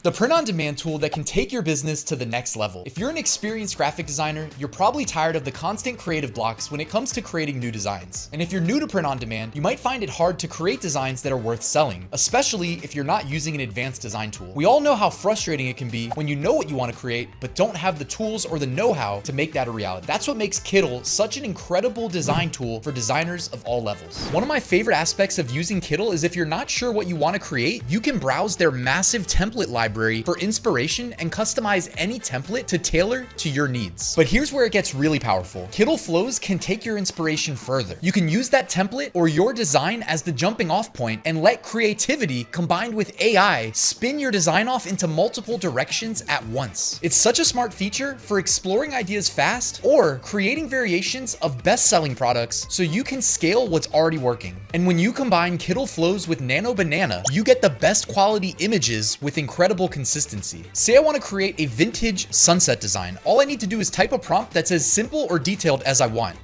the print-on-demand tool that can take your business to the next level. If you're an experienced graphic designer, you're probably tired of the constant creative blocks when it comes to creating new designs. And if you're new to print-on-demand, you might find it hard to create designs that are worth selling, especially if you're not using an advanced design tool. We all know how frustrating it can be when you know what you want to create, but don't have the tools or the know-how to make that a reality. That's what makes Kittl such an incredible design tool for designers of all levels. One of my favorite aspects of using Kittl is if you're not sure what you want to create, you can browse their massive template library for inspiration and customize any template to tailor to your needs. But here's where it gets really powerful. Kittl Flows can take your inspiration further. You can use that template or your design as the jumping off point and let creativity combined with AI spin your design off into multiple directions at once. It's such a smart feature for exploring ideas fast or creating variations of best-selling products so you can scale what's already working. And when you combine Kittl Flows with Nano Banana, you get the best quality images with incredible consistency. Say I want to create a vintage sunset design. All I need to do is type a prompt that's as simple or detailed as I want.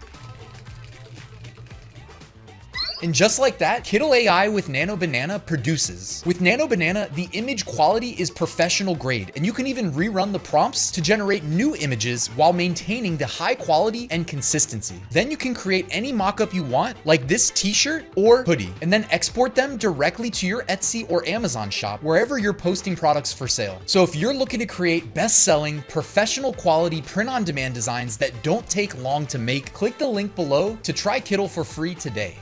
And just like that, Kittl AI with Nano Banana produces. With Nano Banana, the image quality is professional grade, and you can even rerun the prompts to generate new images while maintaining the high quality and consistency. Then you can create any mockup you want, like this t-shirt or hoodie, and then export them directly to your Etsy or Amazon shop, wherever you're posting products for sale. So if you're looking to create best-selling, professional quality print-on-demand designs that don't take long to make, click the link below to try Kittl for free today.